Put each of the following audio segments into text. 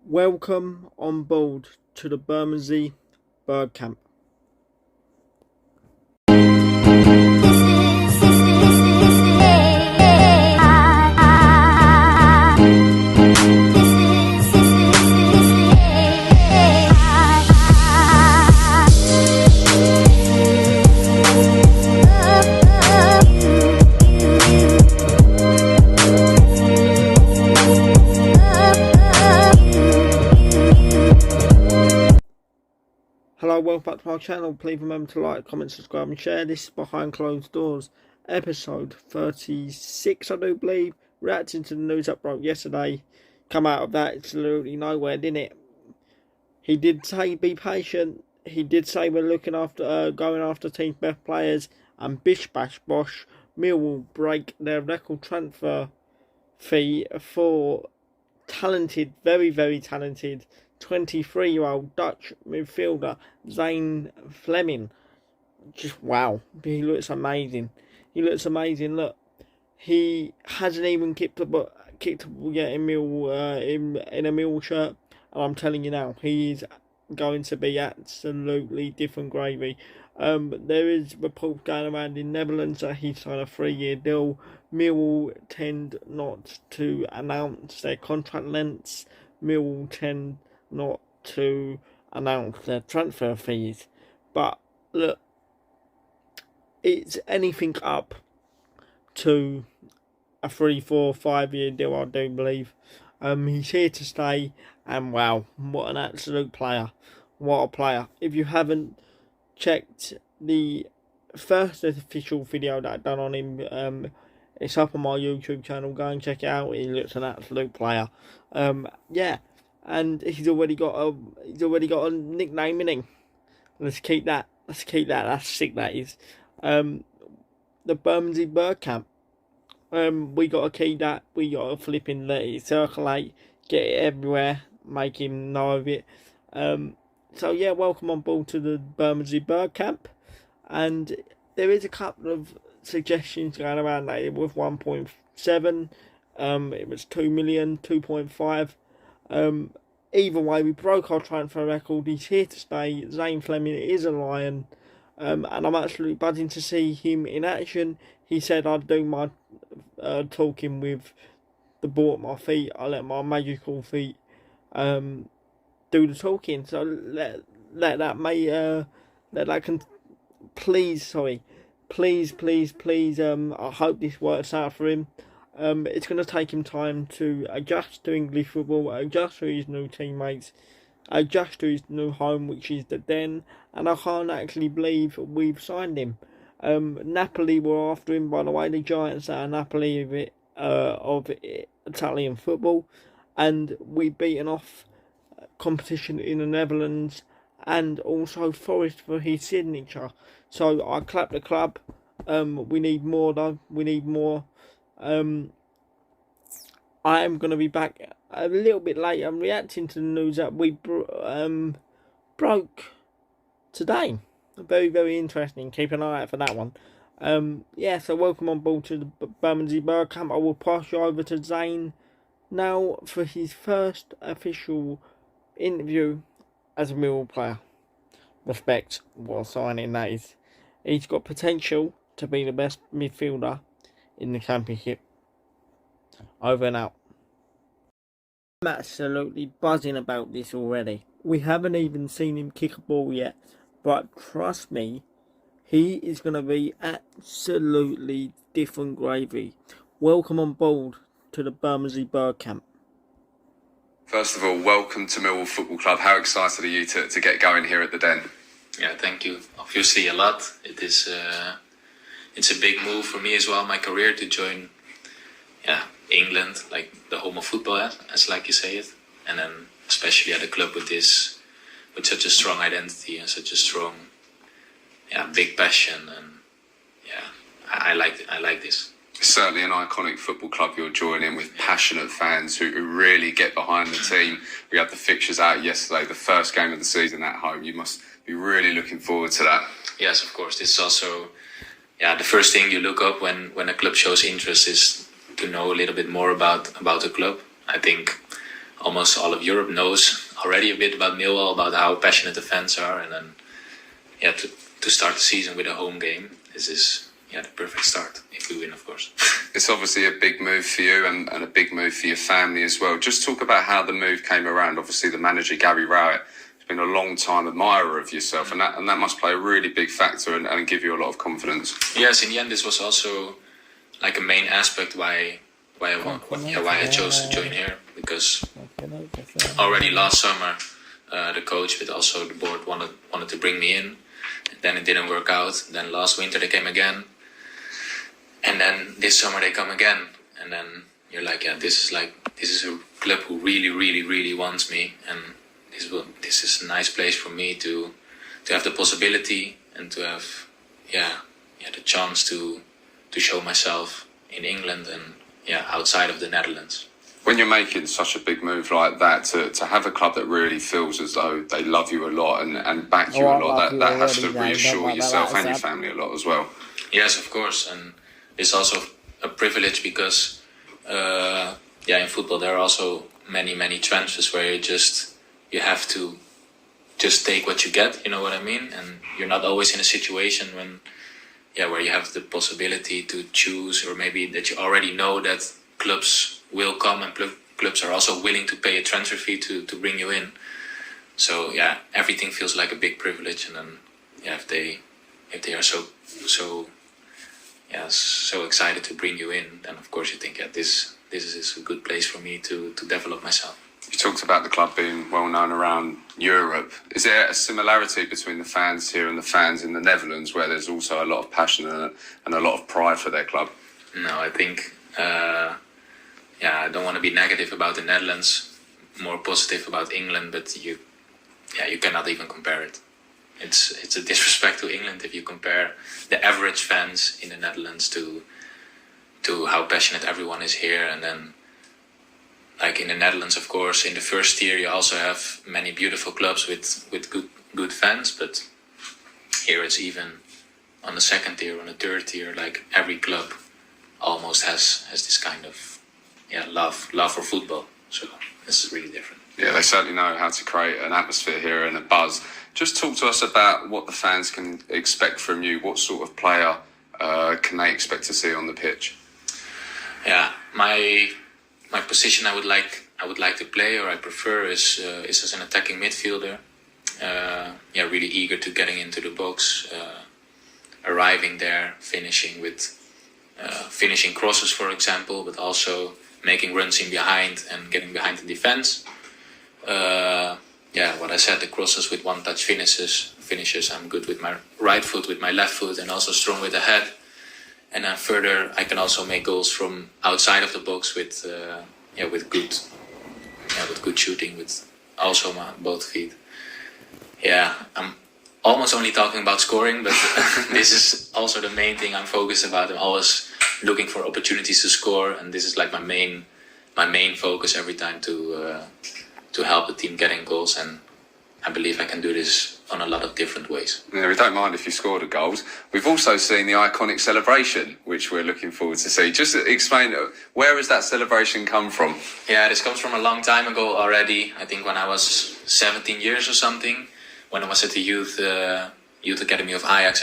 Welcome on board to the Bermondsey Bergkamp. Hello, welcome back to our channel. Please remember to like, comment, subscribe and share. This is Behind Closed Doors, episode 36 I do believe. Reacting to the news that broke yesterday. Come out of that absolutely nowhere, didn't it? He did say be patient. He did say we're looking after going after team's best players, and bish bash bosh, Millwall break their record transfer fee for talented, very talented 23-year-old Dutch midfielder Zane Fleming. Just wow, he looks amazing. Look, he hasn't even kicked yet in a Mill shirt, and I'm telling you now, he is going to be absolutely different gravy. There is reports going around in Netherlands that he's signed a 3-year deal. Millwall tend not to announce their contract lengths. Millwall tend not to announce their transfer fees. But look, it's anything up to a 3, 4, 5-year deal, I do believe. He's here to stay, and wow, what an absolute player. What a player. If you haven't checked the first official video that I've done on him, it's up on my YouTube channel. Go and check it out. He looks an absolute player. Yeah, and he's already got a nickname in him. Let's keep that. That's sick. That is. The Bermondsey Bergkamp. We got to keep that. We got to flipping let it circulate, get it everywhere, make him know of it. So yeah, welcome on board to the Bermondsey Bergkamp, and there is a couple of suggestions going around that it was 1.7, it was 2 million, 2.5. Either way, we broke our transfer record. He's here to stay. Zane Fleming is a lion, and I'm absolutely buzzing to see him in action. He said I'd do my talking with the ball at my feet. I let my magical feet do the talking. So let that can please. I hope this works out for him. It's going to take him time to adjust to English football, adjust to his new teammates, adjust to his new home, which is the Den, and I can't actually believe we've signed him. Napoli were after him, by the way. The Giants are Napoli of Italian football, and we've beaten off competition in the Netherlands, and also Forest for his signature. So I clap the club. We need more though. We need more. I am going to be back a little bit late. I'm reacting to the news that we broke today. Very interesting. Keep an eye out for that one. Yeah, so welcome on board to the Bermondsey Bergkamp. I will pass you over to Zane now for his first official interview as a Millwall player. Respect what signing that is. He's got potential to be the best midfielder in the Championship. Over and out. I'm absolutely buzzing about this already. We haven't even seen him kick a ball yet, but trust me, he is going to be absolutely different gravy. Welcome on board to the Bermondsey Bergkamp. First of all, welcome to Millwall Football Club. How excited are you to get going here at the Den? Yeah, thank you. Obviously a lot. It's a big move for me as well, my career, to join England, like the home of football, as like you say it. And then especially at a club with such a strong identity and such a strong big passion, and I like this. It's certainly an iconic football club you're joining, with passionate fans who really get behind the team. We had the fixtures out yesterday, the first game of the season at home. You must be really looking forward to that. Yes, of course. It's also the first thing you look up when a club shows interest is to know a little bit more about the club. I think almost all of Europe knows already a bit about Millwall, about how passionate the fans are, and then to start the season with a home game, this is the perfect start if we win, of course. It's obviously a big move for you and a big move for your family as well. Just talk about how the move came around. Obviously, the manager, Gary Rowett, has been a long time admirer of yourself, and that must play a really big factor and give you a lot of confidence. Yes, in the end, this was also like a main aspect why I chose to join here, because already last summer the coach but also the board wanted to bring me in. Then it didn't work out. Then last winter they came again, and then this summer they come again. And then you're like, this is a club who really wants me, and this is a nice place for me to have the possibility and to have the chance to show myself in England and outside of the Netherlands. When you're making such a big move like that, to have a club that really feels as though they love you a lot and back you a lot, that has to reassure yourself and your family a lot as well. Yes, of course, and it's also a privilege because in football there are also many transfers where you have to just take what you get, you know what I mean? And you're not always in a situation where you have the possibility to choose, or maybe that you already know that clubs will come and clubs are also willing to pay a transfer fee to bring you in. So everything feels like a big privilege, and then if they are so excited to bring you in, then of course you think this is a good place for me to develop myself. You talked about the club being well known around Europe. Is there a similarity between the fans here and the fans in the Netherlands, where there's also a lot of passion and a lot of pride for their club? No, I think I don't want to be negative about the Netherlands, more positive about England, but you cannot even compare it. It's a disrespect to England if you compare the average fans in the Netherlands to how passionate everyone is here. And then, like in the Netherlands, of course, in the first tier you also have many beautiful clubs with good fans, but here it's even on the second tier, on the third tier, like every club almost has this kind of love for football. So this is really different. Yeah, they certainly know how to create an atmosphere here and a buzz. Just talk to us about what the fans can expect from you. What sort of player can they expect to see on the pitch? Yeah, my position I would like to play, or I prefer, is as an attacking midfielder. Really eager to getting into the box, arriving there, finishing crosses, for example, but also making runs in behind and getting behind the defense. What I said, the crosses with one-touch finishes. I'm good with my right foot, with my left foot, and also strong with the head. And then further, I can also make goals from outside of the box with good shooting, with also my both feet. Yeah, I'm almost only talking about scoring, but this is also the main thing I'm focused about. I'm always looking for opportunities to score, and this is like my main focus every time to help the team getting goals. And I believe I can do this on a lot of different ways. Yeah, we don't mind if you score the goals. We've also seen the iconic celebration, which we're looking forward to see. Just explain, where has that celebration come from? Yeah, this comes from a long time ago already. I think when I was 17 years or something, when I was at the youth academy of Ajax.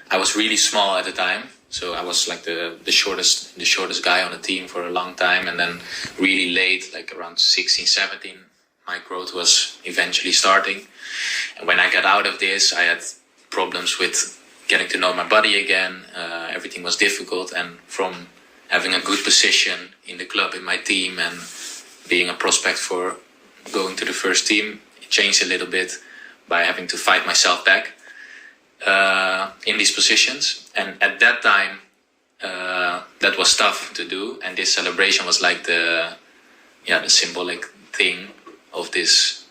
I was really small at the time, so I was like the shortest guy on the team for a long time, and then really late, like around 16, 17. My growth was eventually starting. And when I got out of this, I had problems with getting to know my body again. Everything was difficult. And from having a good position in the club, in my team, and being a prospect for going to the first team, it changed a little bit by having to fight myself back in these positions. And at that time, that was tough to do. And this celebration was like the symbolic thing of this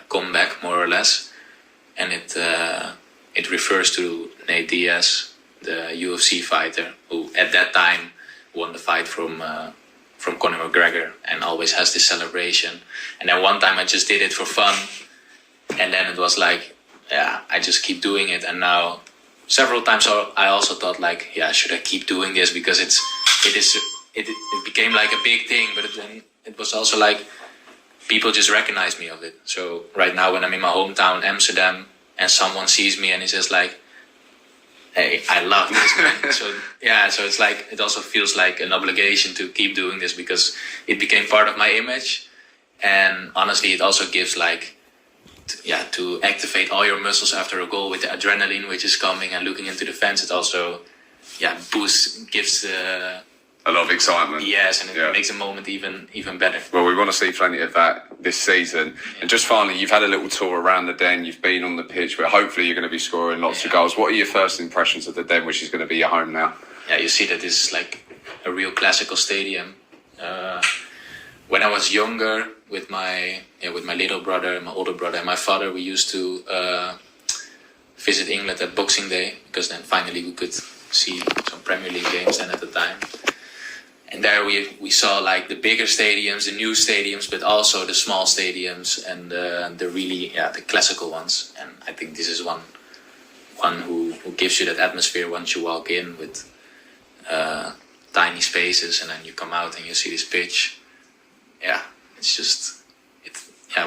comeback, more or less. And it refers to Nate Diaz, the UFC fighter, who at that time won the fight from Conor McGregor, and always has this celebration. And then one time I just did it for fun, and then it was like, I just keep doing it. And now several times I also thought like, should I keep doing this, because it became like a big thing. But then it was also like people just recognize me of it. So right now when I'm in my hometown, Amsterdam, and someone sees me and he says like, hey, I love this, man. So it's like, it also feels like an obligation to keep doing this because it became part of my image. And honestly, it also gives like, to activate all your muscles after a goal with the adrenaline which is coming and looking into the fence. It also, gives A lot of excitement. yes, and it makes the moment even better. Well, we want to see plenty of that this season. And just finally, you've had a little tour around the Den. You've been on the pitch, but hopefully you're going to be scoring lots of goals. What are your first impressions of the Den, which is going to be your home now? Yeah, you see that this is like a real classical stadium. When I was younger, with my little brother, my older brother, and my father, we used to visit England at Boxing Day because then finally we could see some Premier League games then at the time. And there we saw like the bigger stadiums, the new stadiums, but also the small stadiums and the really the classical ones. And I think this is one who gives you that atmosphere once you walk in with tiny spaces, and then you come out and you see this pitch. Yeah, it's just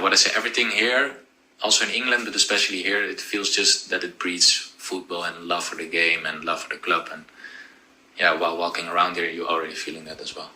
what I say. Everything here, also in England, but especially here, it feels just that it breeds football and love for the game and love for the club. And while walking around here, you're already feeling that as well.